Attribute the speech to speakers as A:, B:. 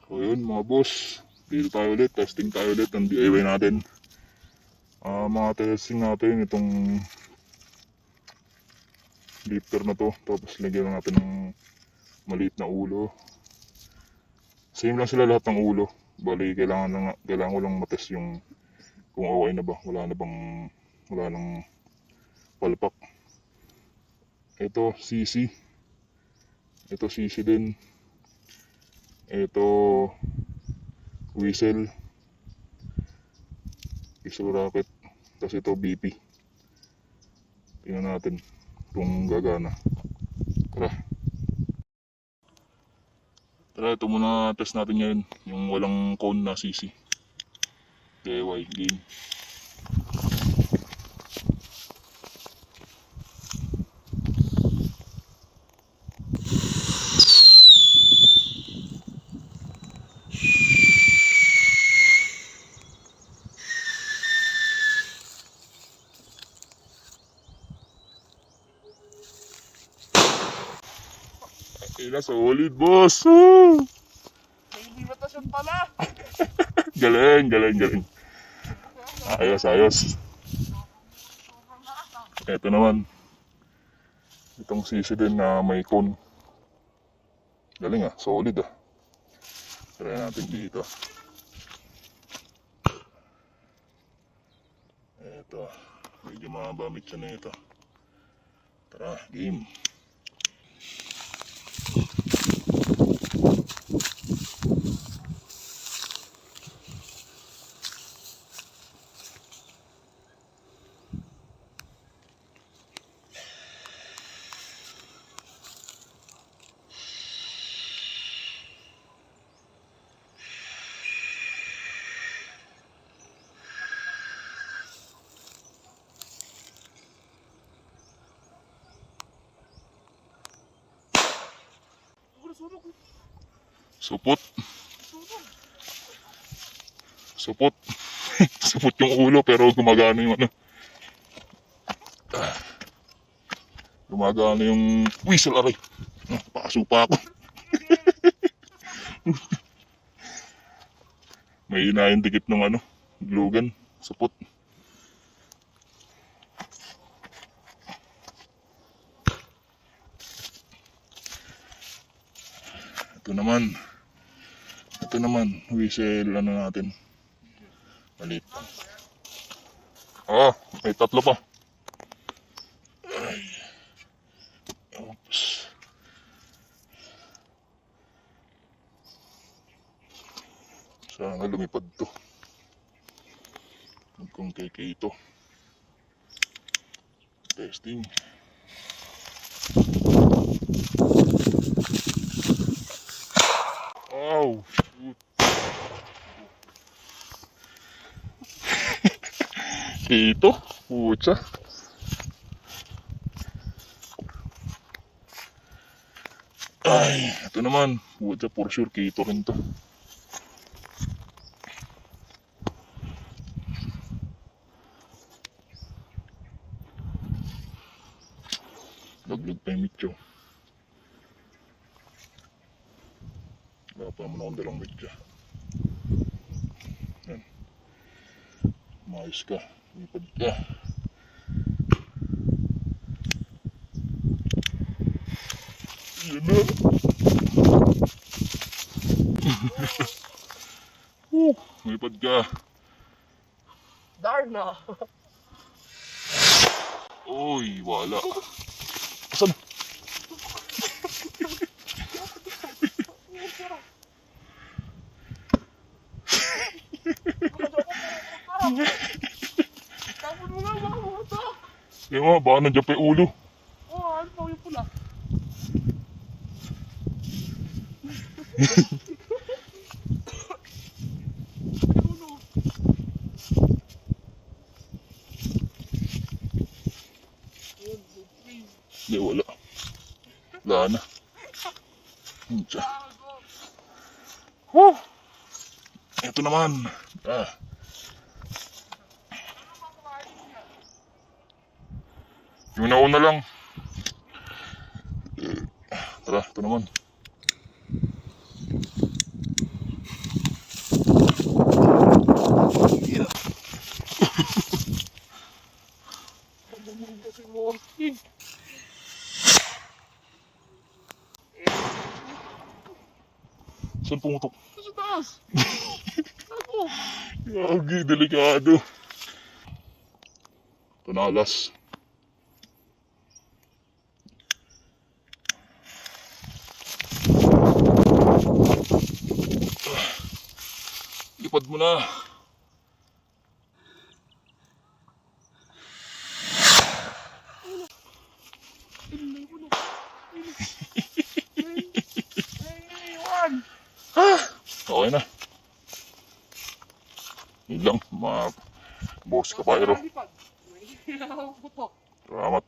A: So yun mga boss, dito tayo ulit, testing tayo ulit ng DIY natin. Mga testing natin itong lifter na to, tapos lagyan natin ng maliit na ulo. Same lang sila lahat ng ulo, bali kailangan ko lang matest yung kung okay na ba, wala nang palpak. Ito CC, ito CC din, ito whistle rocket, tapos ito BP. Tingnan natin kung gagana. Tara, ito muna test natin ngayon, yung walang cone na CC. DIY game. Ila, solid boss! Woo!
B: May limitasyon pala!
A: Galing. Ayos. Ito naman. Itong sisi din na may cone. Galing solid Try natin dito. Ito. Medyo mabamit siya na ito. Tara, game. Supot. Supot yung ulo pero gumagana yung gumagana yung whistle aray. Pakasupa ako. May inayang dikit ng glue gun. Supot. Ito naman, whistle natin. Malit. May tatlo pa. Oops. Sana lumipad to. Kung kay ito. Testing. Oh, shoot. Ito, pucha. Ay, ito naman, pucha, for sure kito rin to. Laglag pa yung mityo. Wala pa naman akong dalang mitya. Yan. Maayos ka, lipad ka. Yan na. Lipad ka.
B: Darna!
A: Uy, wala. Asan?
B: Tapon mo nga mga buto!
A: Kaya nga, baka nandiyan pa yung ulo.
B: Ano pa yung pula?
A: Hindi, wala. Wala na. Ito naman. Yung nauna lang. Tara, ito naman. Saan pumutok?
B: Sa taas. Ako.
A: Gagi, delikado. Tanalas. Lipad mo na.
B: Iwan.
A: Okay na. Yun lang, mga boss kapayro.
B: May putok.
A: Salamat.